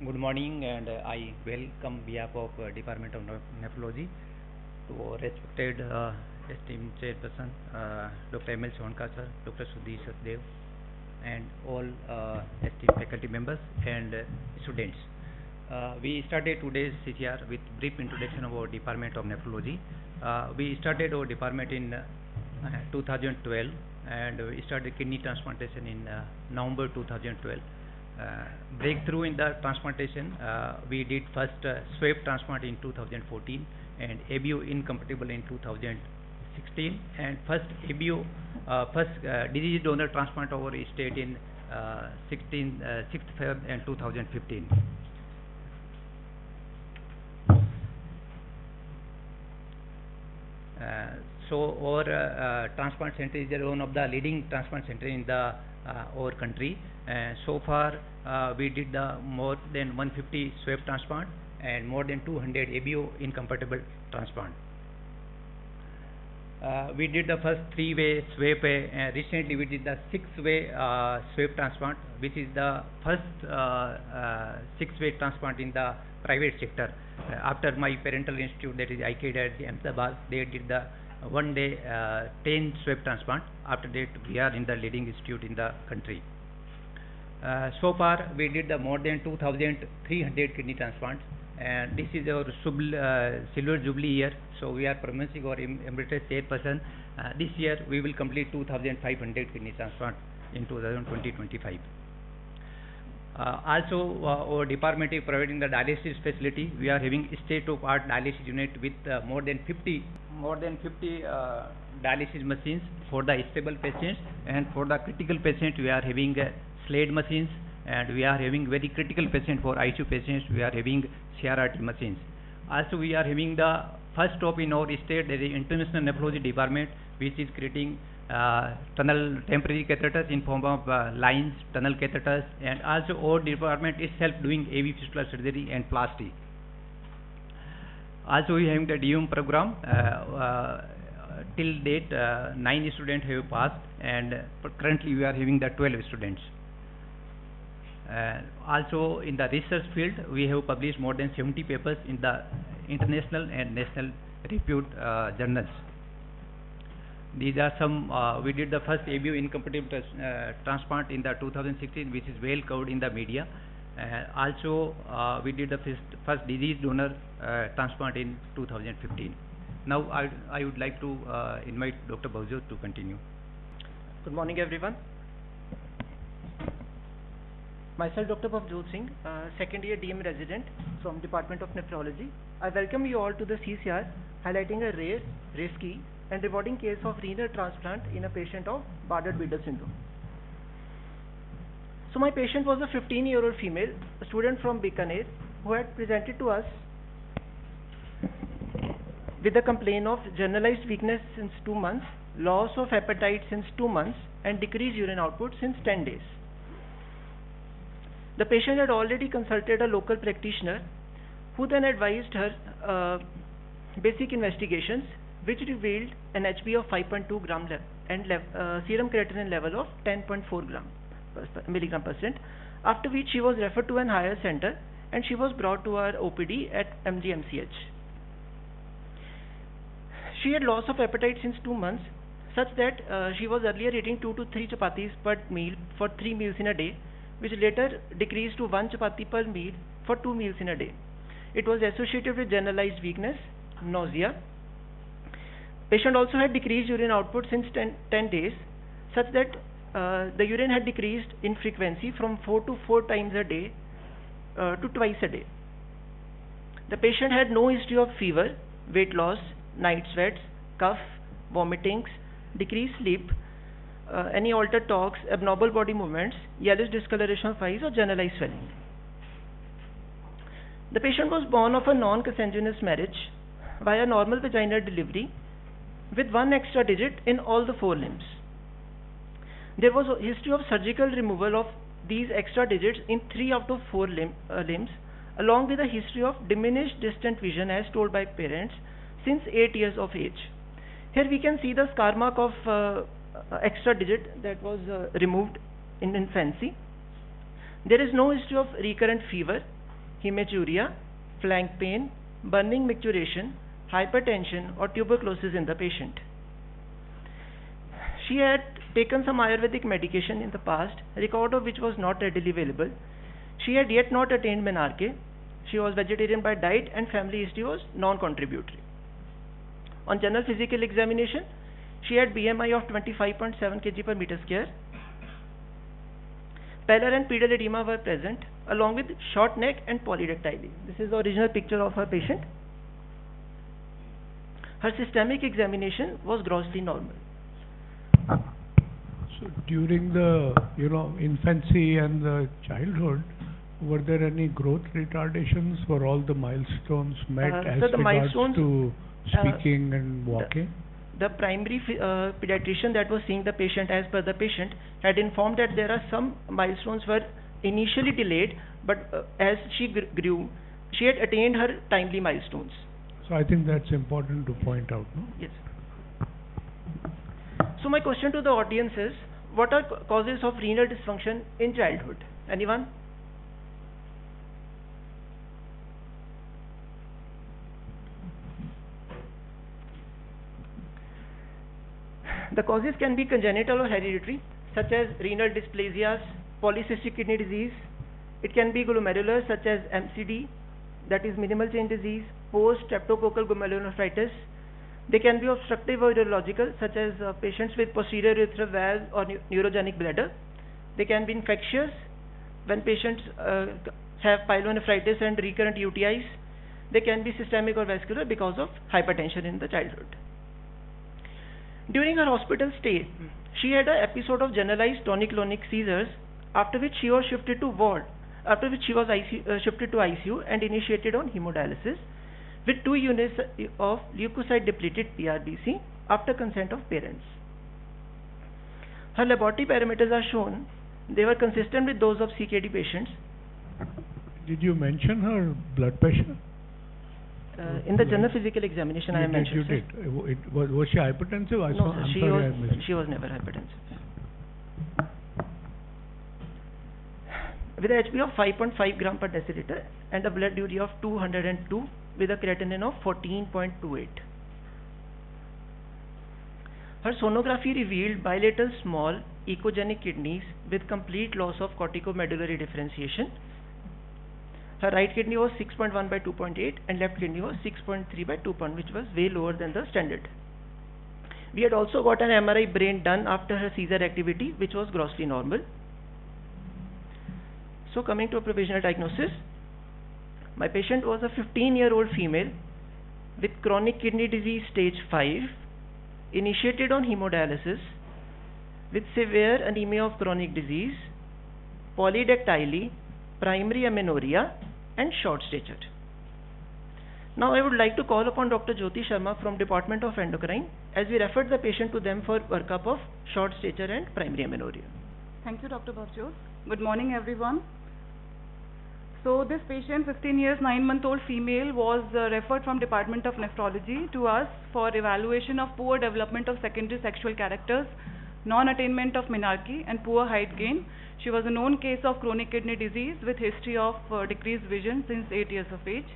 Good morning, and I welcome behalf of Department of Nephrology to respected esteemed chairperson Dr. M.L. Sonkar sir, Dr. Sudhi Satdev, and all esteemed faculty members and students. We started today's CCR with brief introduction of our Department of Nephrology. We started our department in 2012, and we started kidney transplantation in November 2012. Breakthrough in the transplantation, we did first swab transplant in 2014 and ABO incompatible in 2016, and first ABO disease donor transplant over state in 6th Feb and 2015. So our transplant center is one of the leading transplant center in the our country. So far we did more than 150 swab transplant and more than 200 ABO incompatible transplant. We did the first 3-way swab, and recently we did the 6-way swab transplant, which is the first 6-way transplant in the private sector. After my parental institute, that is IKED at Ahmedabad, they did the 1-day 10 swab transplant. After that, we are in the leading institute in the country. So far, we did the more than 2,300 kidney transplants, and this is our silver jubilee year. So we are promising our emeritus chairperson. This year, we will complete 2,500 kidney transplants in 2020-25. Also, our department is providing the dialysis facility. We are having state-of-art dialysis unit with more than 50 dialysis machines for the stable patients, and for the critical patients we are having sled machines, and we are having very critical patients for ICU patients we are having CRRT machines. Also, we are having the first stop in our state, there is International Nephrology Department, which is creating temporary catheters in form of lines, tunnel catheters, and also our department itself doing AV fistula surgery and plasty. Also, we are having the DUM program. Till date, 9 students have passed, and currently we are having the 12 students. Also, in the research field, we have published more than 70 papers in the international and national reputed journals. These are some. We did the first ABO incompatible transplant in the 2016, which is well covered in the media. Also, we did the first disease donor transplant in 2015. Now, I would like to invite Dr. Bhavjot to continue. Good morning, everyone. Myself, Dr. Bhavjot Singh, second year DM resident from Department of Nephrology. I welcome you all to the CCR, highlighting a rare, risky, and rewarding case of renal transplant in a patient of Bardet-Biedl syndrome. So my patient was a 15-year-old female, a student from Bikaner, who had presented to us with a complaint of generalized weakness since 2 months, loss of appetite since 2 months, and decreased urine output since 10 days. The patient had already consulted a local practitioner, who then advised her basic investigations, which revealed an HB of 5.2 gram and serum creatinine level of 10.4 milligram percent, after which she was referred to an higher center, and she was brought to our OPD at MGUMST. She had loss of appetite since 2 months, such that she was earlier eating 2 to 3 chapatis per meal for 3 meals in a day, which later decreased to 1 chapati per meal for 2 meals in a day. It was associated with generalized weakness, nausea. Patient also had decreased urine output since 10 days, such that the urine had decreased in frequency from 4 to 4 times a day to twice a day. The patient had no history of fever, weight loss, night sweats, cough, vomitings, decreased sleep, any altered talks, abnormal body movements, yellowish discoloration of eyes, or generalized swelling. The patient was born of a non-consanguineous marriage via normal vaginal delivery with 1 extra digit in all the 4 limbs. There was a history of surgical removal of these extra digits in 3 out of 4 limbs, along with a history of diminished distant vision as told by parents since 8 years of age. Here we can see the scar mark of extra digit that was removed in infancy. There is no history of recurrent fever, hematuria, flank pain, burning micturition, hypertension or tuberculosis in the patient. She had taken some Ayurvedic medication in the past, record of which was not readily available. She had yet not attained menarche. She was vegetarian by diet and family history was non-contributory. On general physical examination, she had BMI of 25.7 kg per meter square. Pallor and pedal edema were present along with short neck and polydactyly. This is the original picture of her patient. Her systemic examination was grossly normal. So during the infancy and the childhood, were there any growth retardations? Were all the milestones met as regards to speaking and walking? The primary pediatrician that was seeing the patient, as per the patient, had informed that there are some milestones were initially delayed, but as she grew, she had attained her timely milestones. So I think that's important to point out, no? Yes. So my question to the audience is, what are causes of renal dysfunction in childhood? Anyone? The causes can be congenital or hereditary, such as renal dysplasias, polycystic kidney disease. It can be glomerular, such as MCD, that is minimal change disease, post-streptococcal glomerulonephritis. They can be obstructive or urological, such as patients with posterior urethral valve or neurogenic bladder. They can be infectious, when patients have pyelonephritis and recurrent UTIs. They can be systemic or vascular because of hypertension in the childhood. During her hospital stay, she had an episode of generalized tonic-clonic seizures, after which she was shifted to ward, after which she was shifted to ICU and initiated on hemodialysis with 2 units of leukocyte-depleted PRBC after consent of parents. Her laboratory parameters are shown. They were consistent with those of CKD patients. Did you mention her blood pressure? In the general physical examination, I mentioned. You did. Was she hypertensive? No, she was never hypertensive. With a HB of 5.5 gram per deciliter and a blood urea of 202 with a creatinine of 14.28. Her sonography revealed bilateral small echogenic kidneys with complete loss of corticomedullary differentiation. Her right kidney was 6.1 by 2.8 and left kidney was 6.3 by 2.1, which was way lower than the standard. We had also got an MRI brain done after her seizure activity, which was grossly normal. So coming to a provisional diagnosis, my patient was a 15-year-old female with chronic kidney disease stage 5, initiated on hemodialysis, with severe anemia of chronic disease, polydactyly, primary amenorrhea, and short stature. Now I would like to call upon Dr. Jyoti Sharma from Department of Endocrine, as we referred the patient to them for workup of short stature and primary amenorrhea. Thank you, Dr. Bhavjot. Good morning, everyone. So this patient, 15 years, 9-month-old female, was referred from Department of Nephrology to us for evaluation of poor development of secondary sexual characters, non-attainment of menarche, and poor height gain. She was a known case of chronic kidney disease with history of decreased vision since 8 years of age.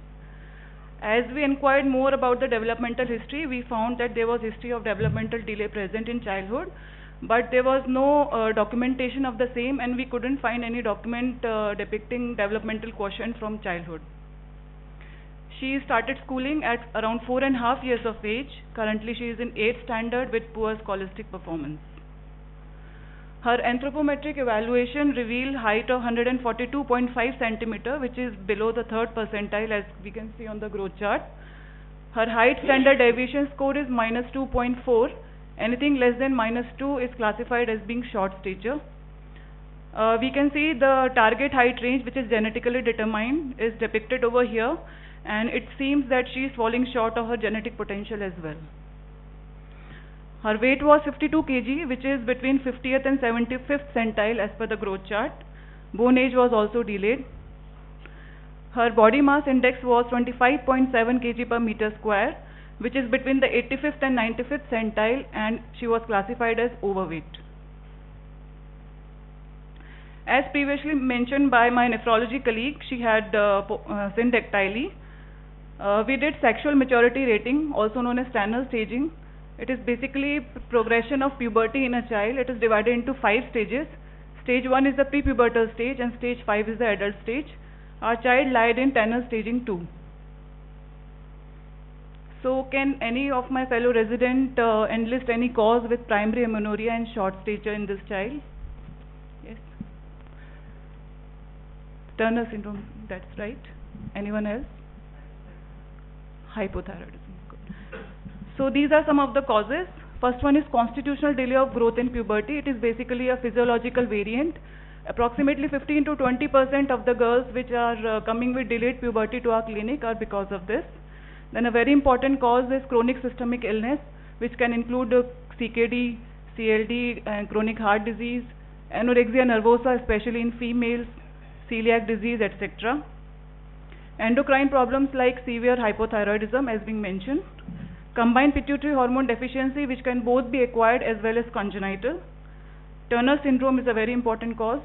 As we inquired more about the developmental history, we found that there was history of developmental delay present in childhood, but there was no documentation of the same, and we couldn't find any document depicting developmental quotient from childhood. She started schooling at around 4.5 years of age. Currently she is in 8th standard with poor scholastic performance. Her anthropometric evaluation revealed height of 142.5 centimeter, which is below the 3rd percentile, as we can see on the growth chart. Her height standard deviation score is -2.4. Anything less than -2 is classified as being short stature. We can see the target height range, which is genetically determined, is depicted over here, and it seems that she is falling short of her genetic potential as well. Her weight was 52 kg, which is between 50th and 75th centile as per the growth chart. Bone age was also delayed. Her body mass index was 25.7 kg per meter square, which is between the 85th and 95th centile, and she was classified as overweight. As previously mentioned by my nephrology colleague, she had syndactyly. We did sexual maturity rating, also known as Tanner staging. It is basically progression of puberty in a child. It is divided into 5 stages. Stage 1 is the prepubertal stage and stage 5 is the adult stage. Our child lied in Tanner staging 2. So can any of my fellow resident enlist any cause with primary amenorrhea and short stature in this child? Yes. Turner syndrome, that's right. Anyone else? Hypothyroidism. Good. So these are some of the causes. First one is constitutional delay of growth in puberty. It is basically a physiological variant. Approximately 15 to 20% of the girls which are coming with delayed puberty to our clinic are because of this. Then a very important cause is chronic systemic illness, which can include CKD, CLD, and chronic heart disease, anorexia nervosa, especially in females, celiac disease, etc. Endocrine problems like severe hypothyroidism, as being mentioned. Combined pituitary hormone deficiency, which can both be acquired as well as congenital. Turner syndrome is a very important cause.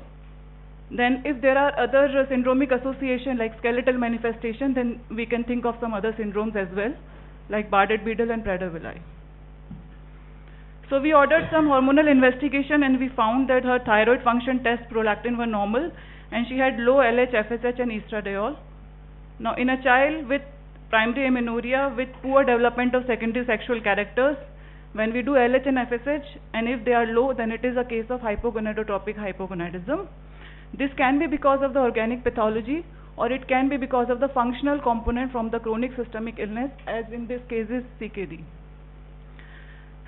Then if there are other syndromic association like skeletal manifestation, then we can think of some other syndromes as well, like Bardet-Biedl and Prader-Willi. So we ordered some hormonal investigation and we found that her thyroid function test prolactin were normal and she had low LH, FSH and estradiol. Now in a child with primary amenorrhea with poor development of secondary sexual characters, when we do LH and FSH and if they are low, then it is a case of hypogonadotropic hypogonadism. This can be because of the organic pathology or it can be because of the functional component from the chronic systemic illness, as in this case is CKD.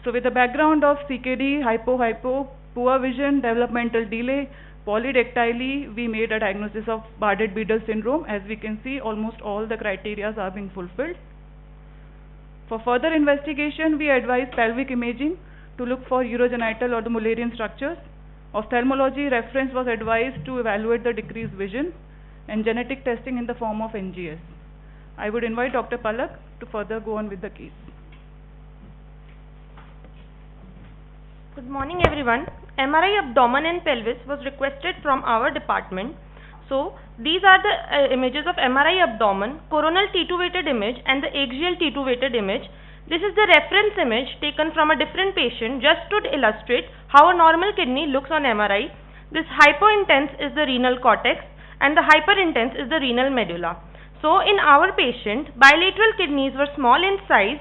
So with the background of CKD, hypo, poor vision, developmental delay, polydactyly, we made a diagnosis of Bardet-Biedl syndrome. As we can see, almost all the criteria are being fulfilled. For further investigation, we advise pelvic imaging to look for urogenital or the Mullerian structures. Ophthalmology reference was advised to evaluate the decreased vision and genetic testing in the form of NGS. I would invite Dr. Palak to further go on with the case. Good morning everyone. MRI abdomen and pelvis was requested from our department. So these are the images of MRI abdomen, coronal T2 weighted image and the axial T2 weighted image. This is the reference image taken from a different patient just to illustrate how a normal kidney looks on MRI. This hypointense is the renal cortex and the hyperintense is the renal medulla. So in our patient, bilateral kidneys were small in size,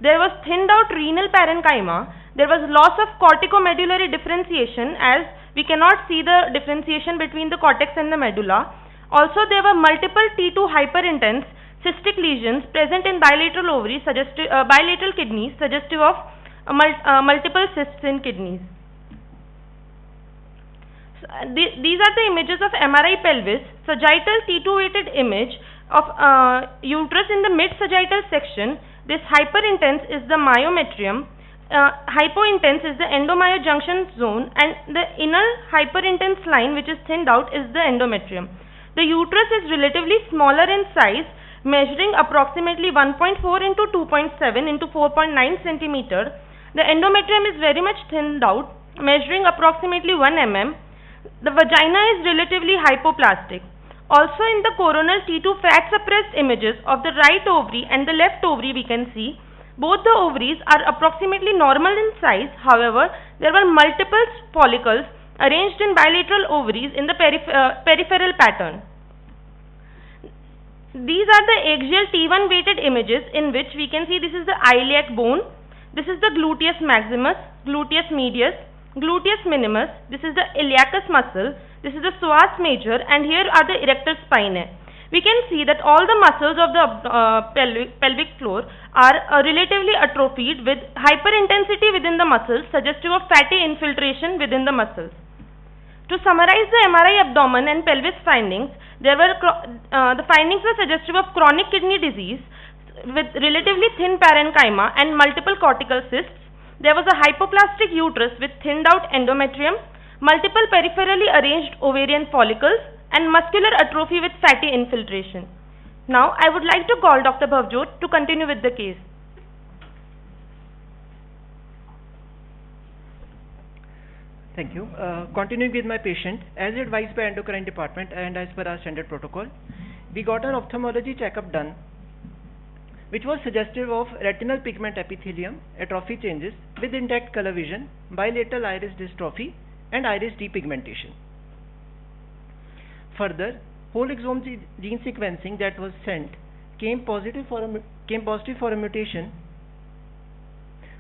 there was thinned out renal parenchyma, there was loss of corticomedullary differentiation as we cannot see the differentiation between the cortex and the medulla. Also there were multiple T2 hyperintense cystic lesions present in bilateral ovaries, bilateral kidneys, suggestive of multiple cysts in kidneys. So, these are the images of MRI pelvis, sagittal T2 weighted image of uterus in the mid-sagittal section. This hyperintense is the myometrium, hypointense is the endomyojunction zone, and the inner hyperintense line which is thinned out is the endometrium. The uterus is relatively smaller in size, measuring approximately 1.4 into 2.7 into 4.9 centimeter. The endometrium is very much thinned out, measuring approximately 1 mm. The vagina is relatively hypoplastic. Also in the coronal T2 fat suppressed images of the right ovary and the left ovary, we can see both the ovaries are approximately normal in size. However, there were multiple follicles arranged in bilateral ovaries in the peripheral pattern. These are the axial T1 weighted images in which we can see this is the iliac bone, this is the gluteus maximus, gluteus medius, gluteus minimus, this is the iliacus muscle, this is the psoas major, and here are the erector spinae. We can see that all the muscles of the pelvic floor are relatively atrophied with hyperintensity within the muscles, suggestive of fatty infiltration within the muscles. To summarize the MRI abdomen and pelvis findings, there were the findings were suggestive of chronic kidney disease with relatively thin parenchyma and multiple cortical cysts. There was a hypoplastic uterus with thinned out endometrium, multiple peripherally arranged ovarian follicles, and muscular atrophy with fatty infiltration. Now I would like to call Dr. Bhavjot to continue with the case. Thank you. Continuing with my patient, as advised by endocrine department and as per our standard protocol, we got an ophthalmology checkup done, which was suggestive of retinal pigment epithelium atrophy changes with intact color vision, bilateral iris dystrophy, and iris depigmentation. Further, whole exome gene sequencing that was sent came positive for a mutation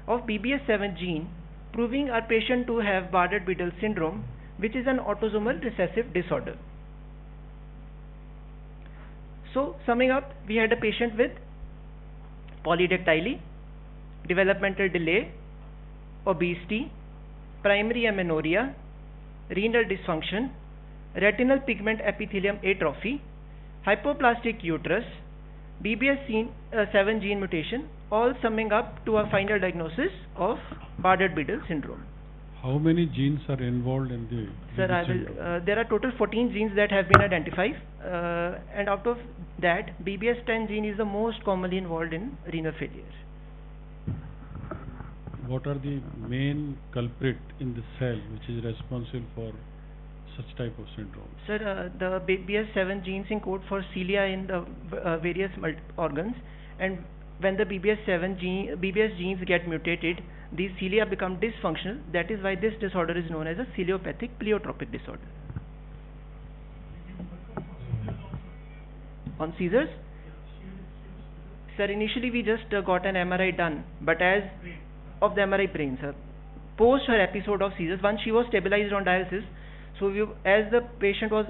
of BBS7 gene, proving our patient to have Bardet-Biedl syndrome, which is an autosomal recessive disorder. So, summing up, we had a patient with polydactyly, developmental delay, obesity, primary amenorrhea, renal dysfunction, retinal pigment epithelium atrophy, hypoplastic uterus, BBS7 gene mutation, all summing up to a final diagnosis of Bardet-Biedl syndrome. How many genes are involved in the Sir, there are total 14 genes that have been identified, and out of that, BBS10 gene is the most commonly involved in renal failure. What are the main culprit in the cell which is responsible for such type of syndrome? Sir, the BBS7 genes encode for cilia in the various organs, and when the BBS genes get mutated, these cilia become dysfunctional. That is why this disorder is known as a ciliopathic pleiotropic disorder. On seizures? Sir, initially we just got an MRI done, but as of the MRI brain, sir, post her episode of seizures, once she was stabilized on dialysis, so as the patient was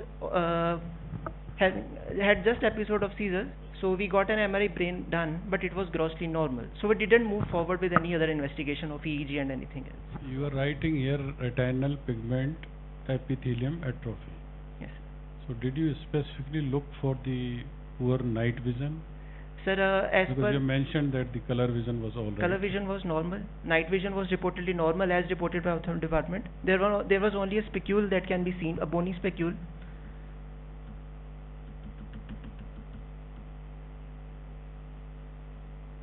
had just episode of seizures, so we got an MRI brain done, but it was grossly normal. So we didn't move forward with any other investigation of EEG and anything else. You are writing here retinal pigment epithelium atrophy. Yes. So did you specifically look for the poor night vision? Sir, because you mentioned that the color vision was all right. Color vision was normal. Night vision was reportedly normal as reported by ophthalmology department. There was only a specule that can be seen, a bony specule.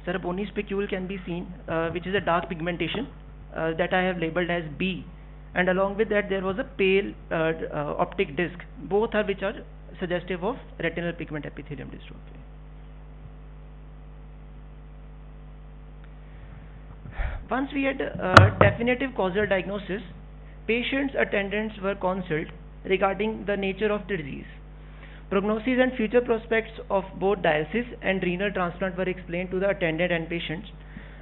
Sir, a bony specule can be seen, which is a dark pigmentation that I have labeled as B, and along with that there was a pale optic disc, both are which are suggestive of retinal pigment epithelium dystrophy. Once we had definitive causal diagnosis, patients' attendants were consulted regarding the nature of the disease. Prognosis and future prospects of both dialysis and renal transplant were explained to the attendant and patients.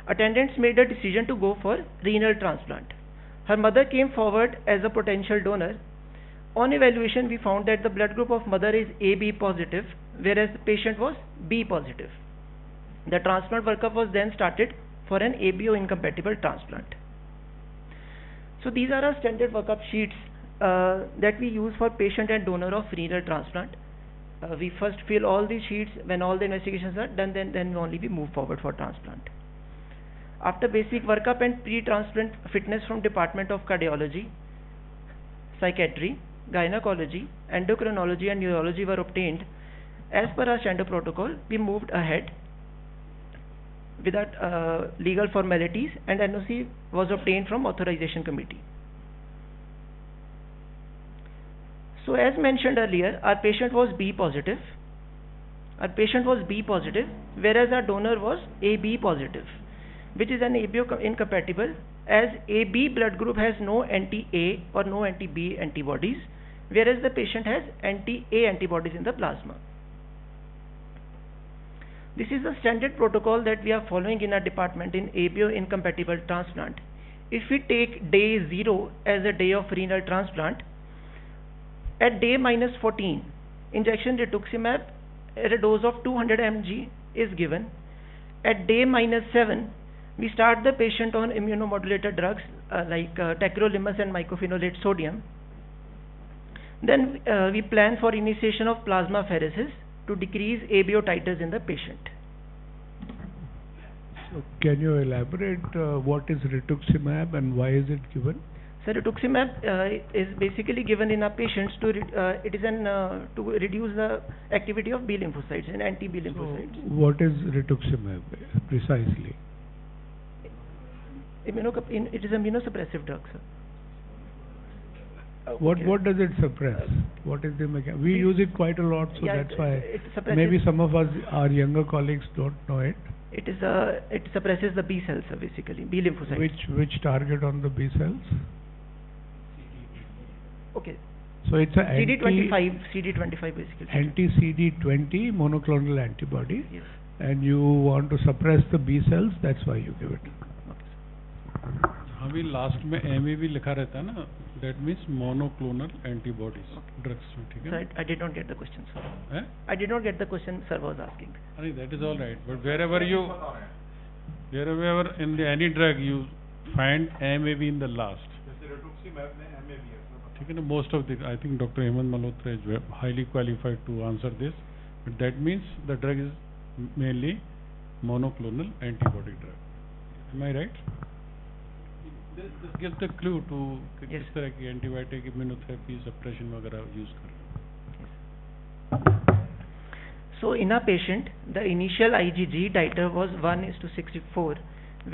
Attendants made a decision to go for renal transplant. Her mother came forward as a potential donor. On evaluation, we found that the blood group of mother is AB positive, whereas the patient was B positive. The transplant workup was then started for an ABO incompatible transplant. So these are our standard workup sheets that we use for patient and donor of renal transplant. We first fill all these sheets. When all the investigations are done, then only we move forward for transplant. After basic workup and pre-transplant fitness from Department of Cardiology, Psychiatry, Gynecology, Endocrinology and Neurology were obtained, as per our standard protocol, we moved ahead without legal formalities, and NOC was obtained from authorization committee. So as mentioned earlier, our patient was B positive. Whereas our donor was AB positive, which is an ABO incompatible, as AB blood group has no anti-A or no anti-B antibodies, whereas the patient has anti-A antibodies in the plasma. This is the standard protocol that we are following in our department in ABO incompatible transplant. If we take day 0 as a day of renal transplant, at day -14, injection rituximab at a dose of 200 mg is given. At day -7, we start the patient on immunomodulator drugs like tacrolimus and mycophenolate sodium. Then we plan for initiation of plasmapheresis to decrease ABO titers in the patient. So can you elaborate what is rituximab and why is it given? So rituximab is basically given in our patients to to reduce the activity of B lymphocytes and anti-B lymphocytes. So what is rituximab precisely? It is a immunosuppressive drug, sir. What does it suppress? What is the mechanism? We use it quite a lot, so that's why maybe some of us, our younger colleagues, don't know it. It suppresses the B cells, basically B lymphocytes. Which target on the B cells? Okay. So it's a CD25 basically. Anti-CD20 monoclonal antibody. Yes. And you want to suppress the B cells, that's why you give it. अभी last में MA भी लिखा रहता है ना, that means monoclonal antibodies drugs में, ठीक है? I did not get the question, sir. Eh? I did not get the question sir was asking. That is all right, but wherever in the any drug you find MAB in the last. ठीक है ना? Most of the, I think Dr. Hemant Malhotra is highly qualified to answer this, but that means the drug is mainly monoclonal antibody drug. Am I right? This gives the clue to किस तरह की antibiotic immunotherapy suppression वगैरह use कर रहे हैं. So in a patient, the initial IgG titer was 1:64,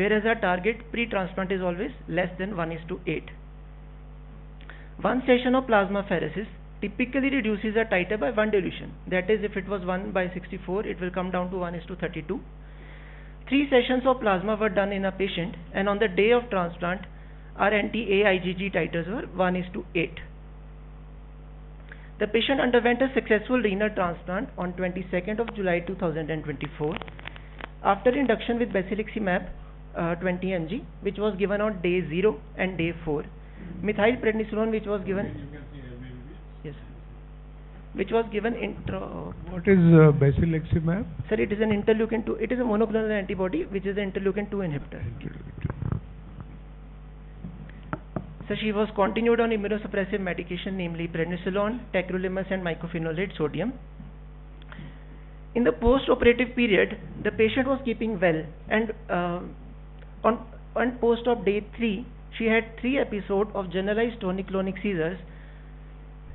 whereas our target pre-transplant is always less than 1:8. One session of plasmapheresis typically reduces a titer by 1 dilution. That is, if it was 1/64, it will come down to 1:32. 3 sessions of plasma were done in a patient, and on the day of transplant, our anti-A IgG titers were 1:8. The patient underwent a successful renal transplant on 22nd of July 2024 after induction with basiliximab 20 mg, which was given on day 0 and day 4. Methylprednisolone, which was given, which was given intra. What is basiliximab? Sir, it is an interleukin 2. It is a monoclonal antibody, which is an interleukin 2 inhibitor. So she was continued on immunosuppressive medication, namely prednisolone, tacrolimus, and mycophenolate sodium. In the post-operative period, the patient was keeping well, and on post-op day 3, she had 3 episodes of generalized tonic-clonic seizures.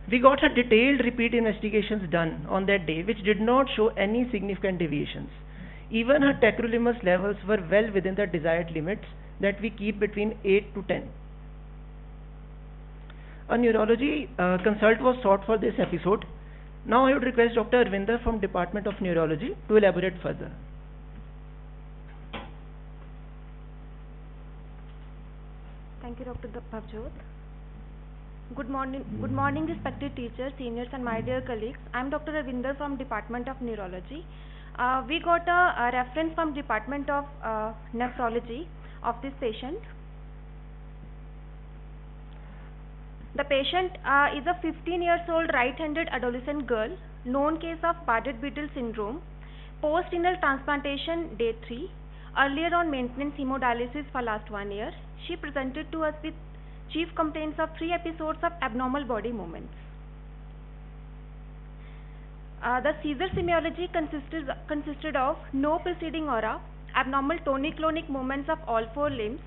We got her detailed repeat investigations done on that day, which did not show any significant deviations. Even her tacrolimus levels were well within the desired limits that we keep between 8 to 10. A neurology consult was sought for this episode. Now I would request Dr. Arvinder from Department of Neurology to elaborate further. Thank you, Dr. Bhavjot. Good morning, respected teachers, seniors, and my dear colleagues. I am Dr. Arvinder from Department of Neurology. We got a reference from Department of Nephrology of this patient. The patient is a 15-year-old right-handed adolescent girl, known case of Bardet-Biedl syndrome, post-renal transplantation day 3, earlier on maintenance hemodialysis for last 1 year. She presented to us with chief complaints of 3 episodes of abnormal body movements. The seizure semiology consisted of no preceding aura, abnormal tonic-clonic movements of all 4 limbs,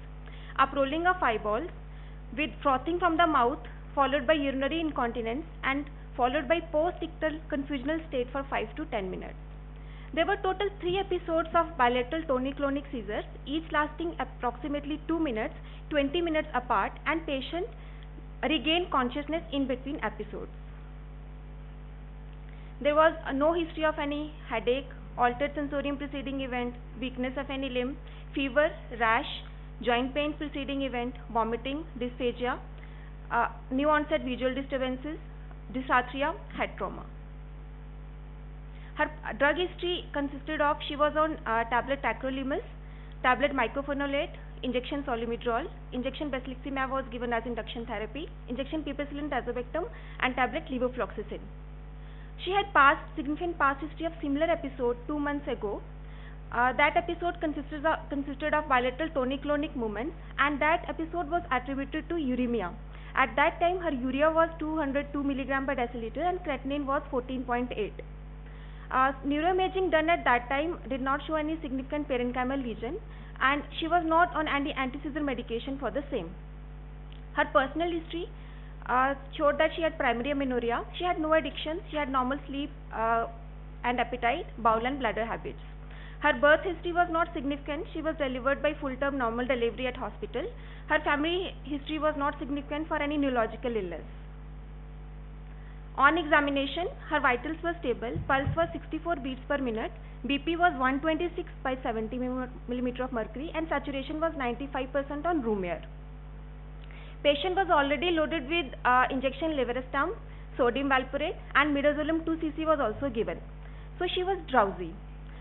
uprolling of eyeballs, with frothing from the mouth, followed by urinary incontinence, and followed by post-ictal confusional state for 5 to 10 minutes. There were total 3 episodes of bilateral tonic-clonic seizures, each lasting approximately 2 minutes, 20 minutes apart, and patient regained consciousness in between episodes. There was no history of any headache, altered sensorium preceding event, weakness of any limb, fever, rash, joint pains preceding event, vomiting, dysphagia, new onset visual disturbances, dysarthria, head trauma. Her drug history consisted of, she was on tablet tacrolimus, tablet mycophenolate, injection solumidrol, injection basiliximab was given as induction therapy, injection piperacillin tazobactam, and tablet levofloxacin. She had significant past history of similar episode 2 months ago. That episode consisted of bilateral tonic-clonic movements, and that episode was attributed to uremia. At that time, her urea was 202 mg per deciliter and creatinine was 14.8. Neuroimaging done at that time did not show any significant parenchymal lesion, and she was not on any anti-seizure medication for the same. Her personal history showed that she had primary amenorrhea, she had no addiction, she had normal sleep and appetite, bowel and bladder habits. Her birth history was not significant. She was delivered by full-term normal delivery at hospital. Her family history was not significant for any neurological illness. On examination, her vitals were stable, pulse was 64 beats per minute, BP was 126 by 70 millimeter of mercury, and saturation was 95% on room air. Patient was already loaded with injection levetiracetam, sodium valproate, and midazolam 2 cc was also given. So she was drowsy.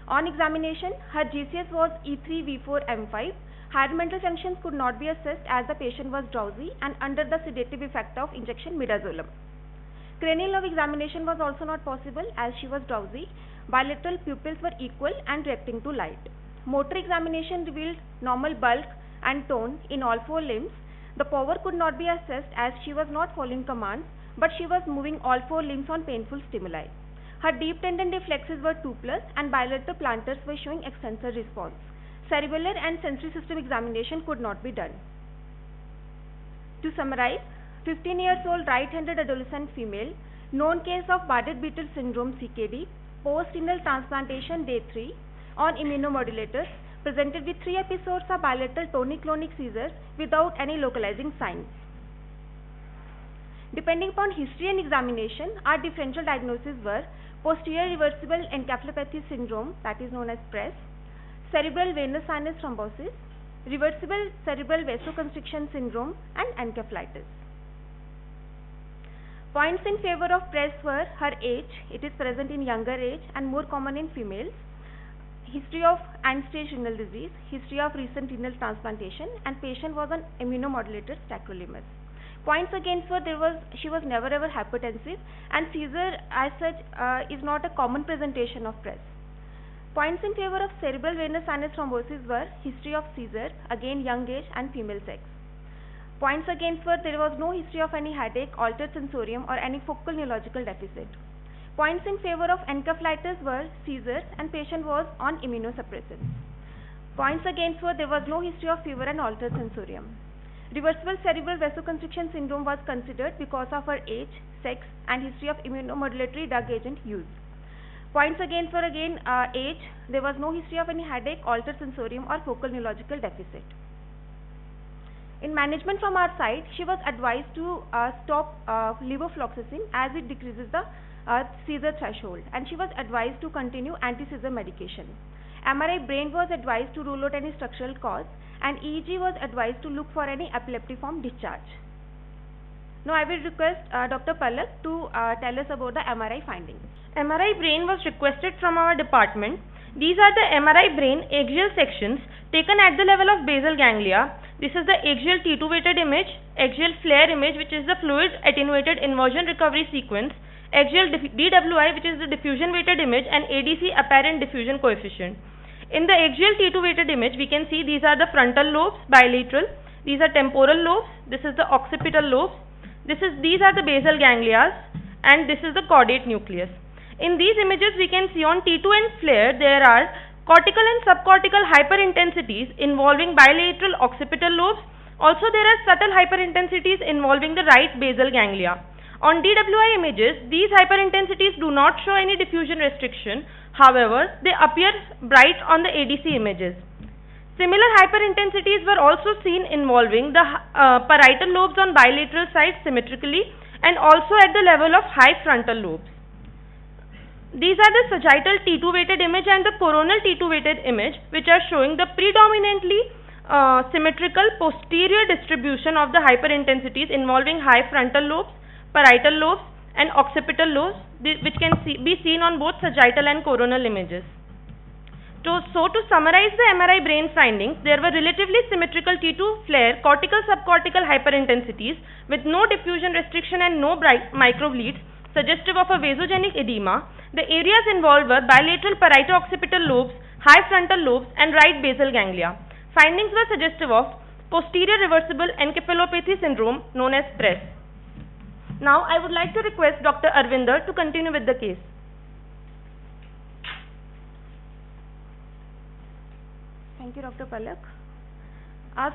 On examination, her GCS was E3V4M5. Higher mental functions could not be assessed as the patient was drowsy and under the sedative effect of injection midazolam. Cranial nerve examination was also not possible as she was drowsy. Bilateral pupils were equal and reacting to light. Motor examination revealed normal bulk and tone in all 4 limbs. The power could not be assessed as she was not following commands, but she was moving all 4 limbs on painful stimuli. Her deep tendon reflexes were 2+ and bilateral plantars were showing extensor response. Cerebellar and sensory system examination could not be done. To summarize, 15 years old right-handed adolescent female, known case of Bardet-Biedl syndrome CKD, post-renal transplantation day 3, on immunomodulators, presented with 3 episodes of bilateral tonic-clonic seizures without any localizing signs. Depending upon history and examination, our differential diagnoses were posterior reversible encephalopathy syndrome, that is known as PRES, cerebral venous sinus thrombosis, reversible cerebral vasoconstriction syndrome, and encephalitis. Points in favor of PRES were her age, it is present in younger age and more common in females, history of end-stage renal disease, history of recent renal transplantation, and patient was on immunomodulators tacrolimus. Points against were she was never ever hypertensive, and seizure as such is not a common presentation of PRES. Points in favor of cerebral venous sinus thrombosis were history of seizure, again young age and female sex. Points against were there was no history of any headache, altered sensorium, or any focal neurological deficit. Points in favor of encephalitis were seizures and patient was on immunosuppressants. Points against were there was no history of fever and altered sensorium. Reversible cerebral vasoconstriction syndrome was considered because of her age, sex, and history of immunomodulatory drug agent use. Points against were again age, there was no history of any headache, altered sensorium, or focal neurological deficit. In management from our side, she was advised to stop levofloxacin as it decreases the seizure threshold, and she was advised to continue anti-seizure medication. MRI brain was advised to rule out any structural cause, and EEG was advised to look for any epileptiform discharge. Now I will request Dr. Palak to tell us about the MRI findings. MRI brain was requested from our department. These are the MRI brain axial sections taken at the level of basal ganglia. This is the axial T2 weighted image, axial flare image, which is the fluid attenuated inversion recovery sequence, axial DWI, which is the diffusion weighted image, and ADC apparent diffusion coefficient. In the axial T2 weighted image, we can see these are the frontal lobes, bilateral. These are temporal lobes. This is the occipital lobes. These are the basal ganglias, and this is the caudate nucleus. In these images, we can see on T2 and flare there are cortical and subcortical hyperintensities involving bilateral occipital lobes. Also, there are subtle hyperintensities involving the right basal ganglia. On DWI images, these hyperintensities do not show any diffusion restriction. However, they appear bright on the ADC images. Similar hyperintensities were also seen involving the parietal lobes on bilateral sides symmetrically and also at the level of high frontal lobes. These are the sagittal T2 weighted image and the coronal T2 weighted image, which are showing the predominantly symmetrical posterior distribution of the hyperintensities involving high frontal lobes, parietal lobes, and occipital lobes, which can be seen on both sagittal and coronal images. So to summarize the MRI brain findings, there were relatively symmetrical T2 flare cortical subcortical hyperintensities with no diffusion restriction and no microbleeds suggestive of a vasogenic edema. The areas involved were bilateral parieto-occipital lobes, high frontal lobes, and right basal ganglia. Findings were suggestive of posterior reversible encephalopathy syndrome known as PRES. Now I would like to request Dr. Arvinder to continue with the case. Thank you, Dr. Palak.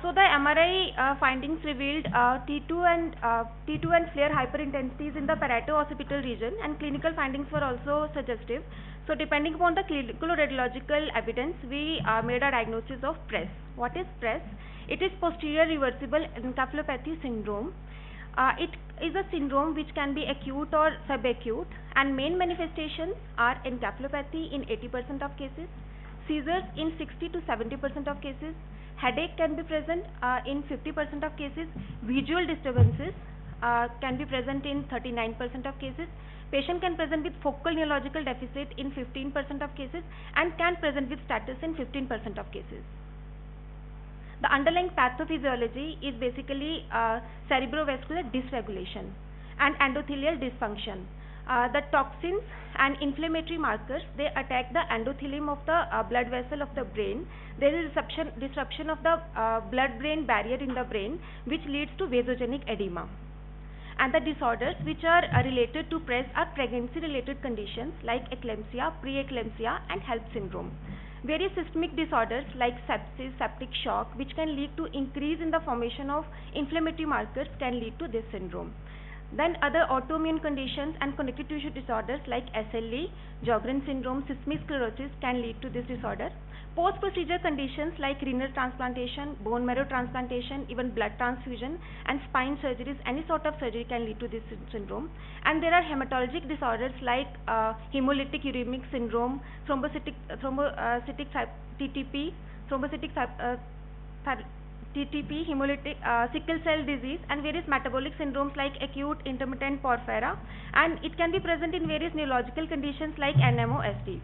So the MRI findings revealed T2 and flare hyperintensities in the parieto-occipital region, and clinical findings were also suggestive. So depending upon the clinical radiological evidence, we made a diagnosis of PRES. What is PRES? It is posterior reversible encephalopathy syndrome. It is a syndrome which can be acute or subacute, and main manifestations are encephalopathy in 80% of cases, seizures in 60 to 70% of cases, headache can be present in 50% of cases, visual disturbances can be present in 39% of cases, patient can present with focal neurological deficit in 15% of cases, and can present with status in 15% of cases. The underlying pathophysiology is basically cerebrovascular dysregulation and endothelial dysfunction. The toxins and inflammatory markers, they attack the endothelium of the blood vessel of the brain. There is disruption of the blood-brain barrier in the brain, which leads to vasogenic edema. And the disorders which are related to PRES are pregnancy-related conditions like eclampsia, preeclampsia, and HELLP syndrome. Various systemic disorders like sepsis, septic shock, which can lead to increase in the formation of inflammatory markers, can lead to this syndrome. Then other autoimmune conditions and connective tissue disorders like SLE, Sjogren's syndrome, systemic sclerosis can lead to this disorder. Post-procedure conditions like renal transplantation, bone marrow transplantation, even blood transfusion and spine surgeries, any sort of surgery can lead to this syndrome. And there are hematologic disorders like hemolytic uremic syndrome, thrombocytic TTP, TTP, hemolytic sickle cell disease, and various metabolic syndromes like acute intermittent porphyria, and it can be present in various neurological conditions like NMOSD.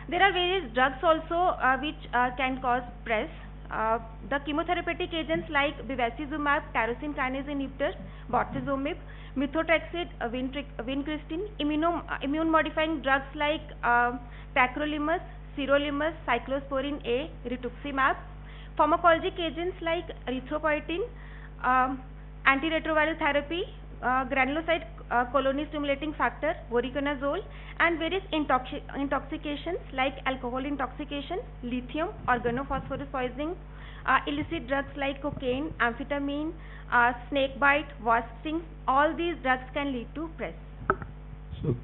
There are various drugs also which can cause PRES. The chemotherapeutic agents like bevacizumab, tyrosine kinase inhibitor, bortezomib, methotrexate, vincristine, immune modifying drugs like tacrolimus, sirolimus, cyclosporin A, rituximab, pharmacologic agents like erythropoietin, antiretroviral therapy, granulocyte colony stimulating factor, voriconazole, and various intoxications like alcohol intoxication, lithium, organophosphorus poisoning, illicit drugs like cocaine, amphetamine, snake bite, wasp stings. All these drugs can lead to PRES. So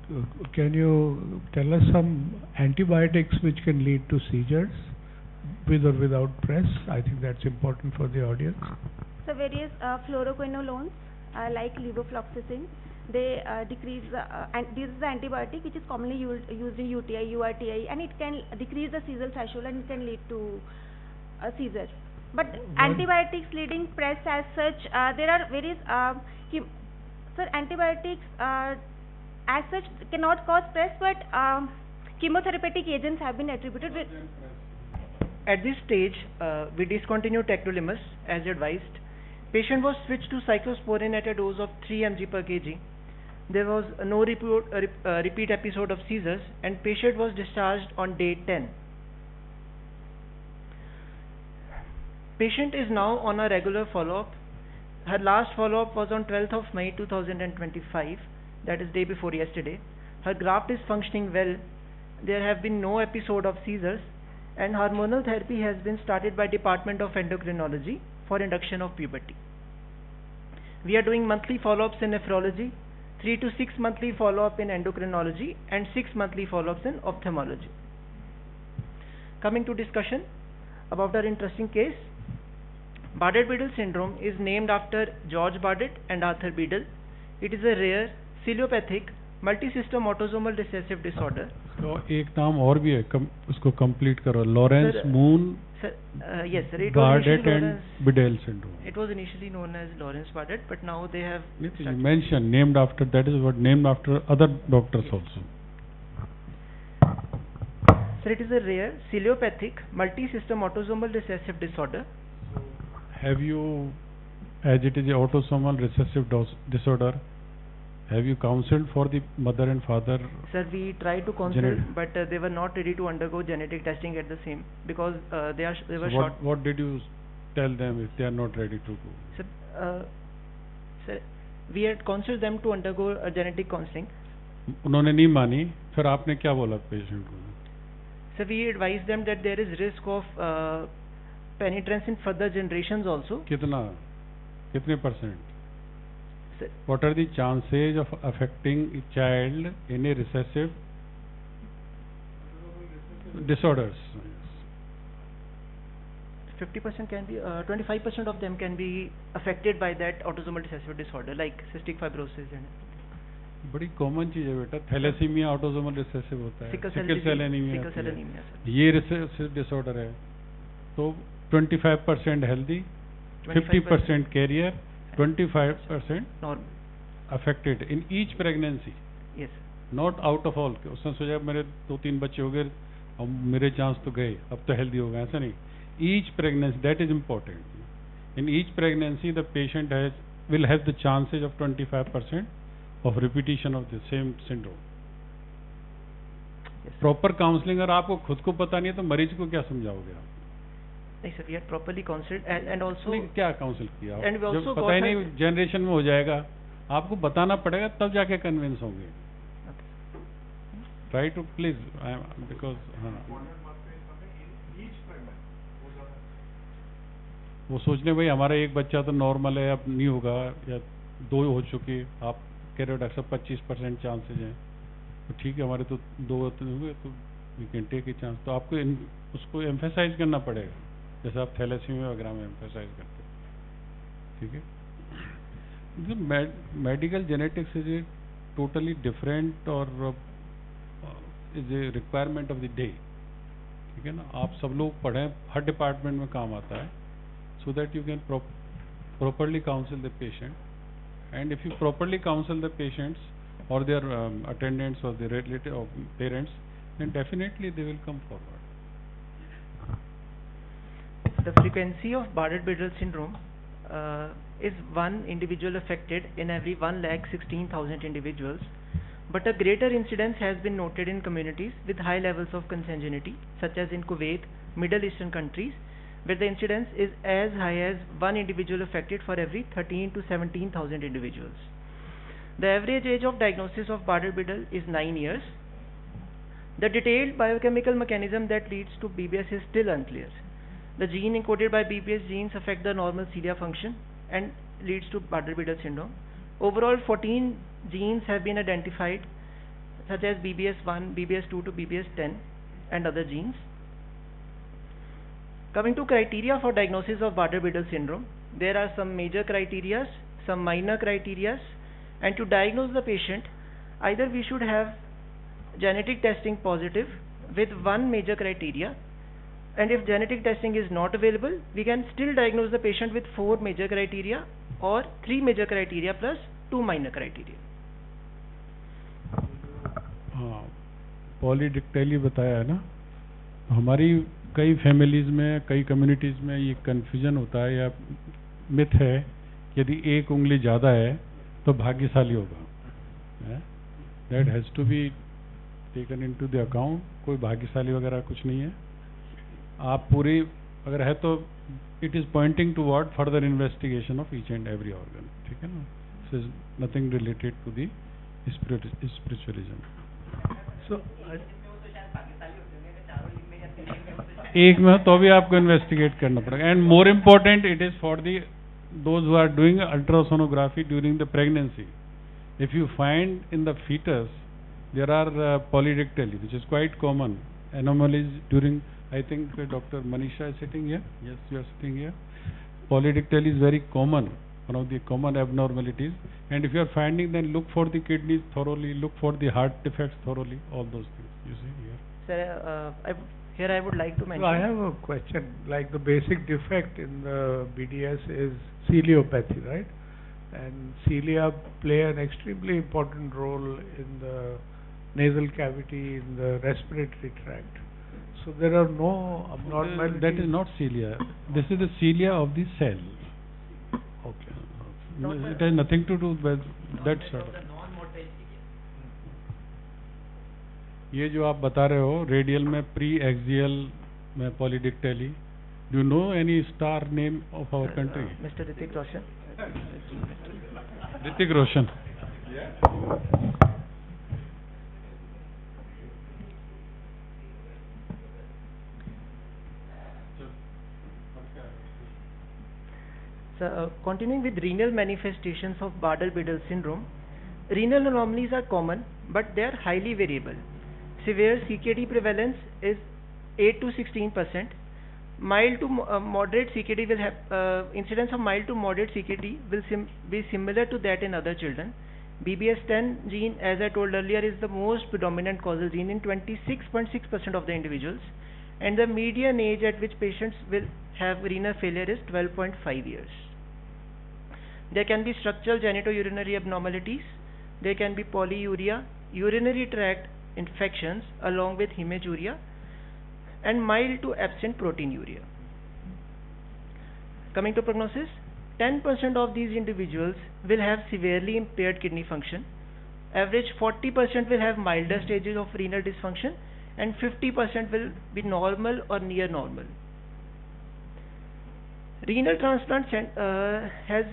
can you tell us some antibiotics which can lead to seizures with or without PRES? I think that's important for the audience. So various fluoroquinolones like levofloxacin, they decrease and this is the antibiotic which is commonly used in UTI, URTI, and it can decrease the seizure threshold and it can lead to a seizure. But antibiotics leading PRES as such, there are various antibiotics as such cannot cause PRES, but chemotherapeutic agents have been attributed with. At this stage, we discontinued tacrolimus as advised. Patient was switched to cyclosporin at a dose of 3 mg per kg. There was no repeat episode of seizures, and patient was discharged on day 10. Patient is now on a regular follow-up. Her last follow-up was on 12th of May 2025, that is day before yesterday. Her graft is functioning well. There have been no episode of seizures, and hormonal therapy has been started by Department of Endocrinology for induction of puberty. We are doing monthly follow-ups in nephrology, 3 to 6 monthly follow-up in endocrinology, and 6 monthly follow-ups in ophthalmology. Coming to discussion about our interesting case, Bardet-Biedl syndrome is named after George Bardet and Arthur Biedl. It is a rare, ciliopathic, multi-system autosomal recessive disorder. So एक नाम और भी है, उसको complete करो. Lawrence Moon. Yes, sir. It Bardet and Biedl syndrome. It was initially known as Lawrence Bardet, but now they have. You mentioned named after. That is what named after other doctors also. Sir, it is a rare, ciliopathic, multi-system autosomal recessive disorder. Have you, as it is a autosomal recessive disorder, have you counseled for the mother and father? Sir, we tried to counsel, but they were not ready to undergo genetic testing at the same, because they were short. What did you tell them if they are not ready to go? Sir, we had counseled them to undergo a genetic counseling. उन्होंने नहीं मानी, फिर आपने क्या बोला patient को? Sir, we advised them that there is risk of penetrance in further generations also. कितने %? Sir, what are the chances of affecting a child in a recessive disorders? 50% can be, 25% of them can be affected by that autosomal recessive disorder like cystic fibrosis and बड़ी common चीज है बेटा, thalassaemia autosomal recessive होता है, sickle cell anaemia, ये recessive disorder है। तो 25% healthy, 50% carrier, 25% normal affected in each pregnancy, yes, not out of all. उसने सोचा मेरे 2-3 बच्चे हो गए अब मेरे चांस तो गए, अब तो हेल्दी हो गए, ऐसा नहीं। Each pregnancy, that is important. In each pregnancy the patient will have the chances of 25% of repetition of the same syndrome. Proper counselling, अगर आपको खुद को पता नहीं है तो मरीज को क्या समझाओगे आप? नहीं sir, we are properly counselled and also क्या काउंसिल किया एंड वी आल्सो पता ही नहीं, जनरेशन में हो जाएगा, आपको बताना पड़ेगा तब जाके कन्विंस होंगे। ट्राई टू प्लीज, बिकॉज वो सोचने भाई हमारा एक बच्चा तो नॉर्मल है, अब नहीं होगा, या 2 हो चुके, आप कह रहे हो डॉक्टर साहब 25% चांसेज हैं, तो ठीक है हमारे तो 2 हुए तो we can take a chance. तो आपको उसको एम्फेसाइज करना पड़ेगा, जैसे आप थैलेसीमिया वगैरह में एम्फेसाइज करते हैं, ठीक है। Medical genetics is a totally different और is a requirement of the day, ठीक है ना। आप सब लोग पढ़ें, हर डिपार्टमेंट में काम आता है, so that you can properly counsel the patient, and if you properly counsel the patients or their attendants or their relative or parents, then definitely they will come forward. The frequency of Bardet-Biedl syndrome is 1 individual affected in every 1,16,000 individuals, but a greater incidence has been noted in communities with high levels of consanguinity, such as in Kuwait, Middle Eastern countries, where the incidence is as high as 1 individual affected for every 13 to 17,000 individuals. The average age of diagnosis of Bardet-Biedl is 9 years. The detailed biochemical mechanism that leads to BBS is still unclear. The gene encoded by BBS genes affect the normal cilia function and leads to Bardet-Biedl syndrome. Overall, 14 genes have been identified, such as BBS1, BBS2 to BBS10 and other genes. Coming to criteria for diagnosis of Bardet-Biedl syndrome, there are some major criteria, some minor criteria, and to diagnose the patient, either we should have genetic testing positive with 1 major criteria, and if genetic testing is not available, we can still diagnose the patient with 4 major criteria or 3 major criteria plus 2 minor criteria. हाँ, पॉलीडिक्टेली बताया है ना। हमारी कई families में, कई communities में ये कन्फ्यूजन होता है या मिथ है कि यदि एक उंगली ज़्यादा है तो भाग्यशाली होगा। That has to be taken into the account. कोई भाग्यशाली वगैरह कुछ नहीं है। आप पूरी अगर है तो it is pointing towards further investigation of each and every organ, ठीक है ना। This is nothing related to the spiritualism. So एक में तो भी आपको इन्वेस्टिगेट करना पड़ेगा। And more important it is for the those who are doing ultrasonography during the pregnancy. If you find in the fetus there are polydactyly, which is quite common anomalies during, I think Dr. Manisha is sitting here, yes, you are sitting here. Polydactyly is very common, one of the common abnormalities, and if you are finding, then look for the kidneys thoroughly, look for the heart defects thoroughly, all those things you see here. Sir, here I would like to mention. So I have a question. Like the basic defect in the BDS is ciliopathy, right? And cilia play an extremely important role in the nasal cavity, in the respiratory tract. So there are no abnormalities. That is not cilia. This is the cilia of the cell. Okay. It has nothing to do with that sort of. ये जो आप बता रहे हो radial में preaxial में polydactyly, do know any star name of our country? Mister Hrithik Roshan. Hrithik Roshan. So, continuing with renal manifestations of Bardet-Biedl syndrome, renal anomalies are common, but they are highly variable. Severe CKD prevalence is 8 to 16%. Mild to moderate CKD will have incidence of mild to moderate CKD will be similar to that in other children. BBS10 gene, as I told earlier, is the most predominant causal gene in 26.6% of the individuals, and the median age at which patients will have renal failure is 12.5 years. There can be structural genitourinary abnormalities, there can be polyuria, urinary tract infections along with hematuria, and mild to absent proteinuria. Coming to prognosis, 10% of these individuals will have severely impaired kidney function. Average 40% will have milder stages of renal dysfunction, and 50% will be normal or near normal. Renal transplant has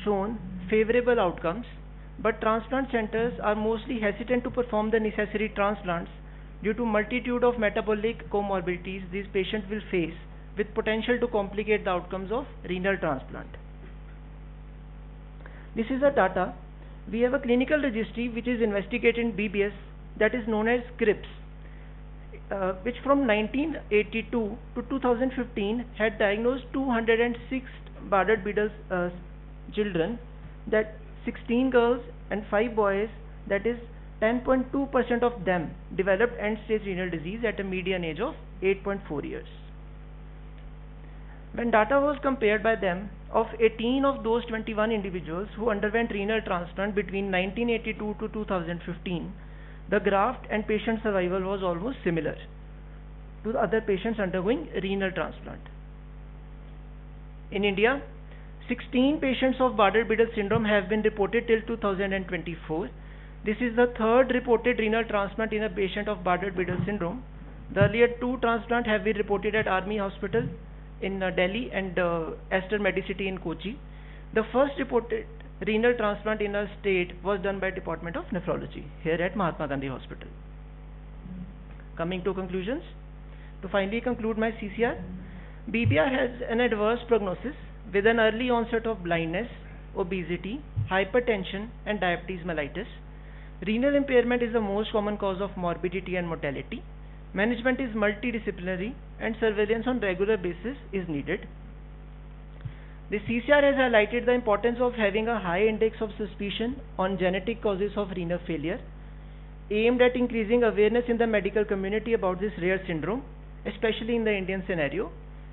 shown favorable outcomes, but transplant centers are mostly hesitant to perform the necessary transplants due to multitude of metabolic comorbidities these patients will face, with potential to complicate the outcomes of renal transplant. This is the data. We have a clinical registry which is investigating BBS, that is known as CRIPS, which from 1982 to 2015 had diagnosed 206 Bardet-Biedl children, that 16 girls and 5 boys, that is 10.2% of them developed end-stage renal disease at a median age of 8.4 years. When data was compared by them, of 18 of those 21 individuals who underwent renal transplant between 1982 to 2015, the graft and patient survival was almost similar to the other patients undergoing renal transplant. In India, 16 patients of Bardet-Biedl syndrome have been reported till 2024. This is the third reported renal transplant in a patient of Bardet-Biedl syndrome. The earlier 2 transplants have been reported at Army Hospital in Delhi and Aster Medicity in Kochi. The first reported renal transplant in a state was done by Department of Nephrology here at Mahatma Gandhi Hospital. Coming to conclusions, to finally conclude my CCR, BBR has an adverse prognosis with an early onset of blindness, obesity, hypertension and diabetes mellitus. Renal impairment is the most common cause of morbidity and mortality. Management is multidisciplinary and surveillance on regular basis is needed. The CCR has highlighted the importance of having a high index of suspicion on genetic causes of renal failure, aimed at increasing awareness in the medical community about this rare syndrome, especially in the Indian scenario,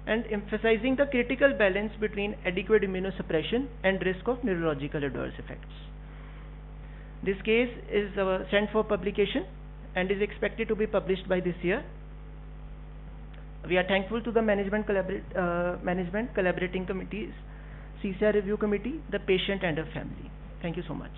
and emphasizing the critical balance between adequate immunosuppression and risk of neurological adverse effects. This case is sent for publication and is expected to be published by this year. We are thankful to the management collaborating committees, CCR review committee, the patient and her family. Thank you so much.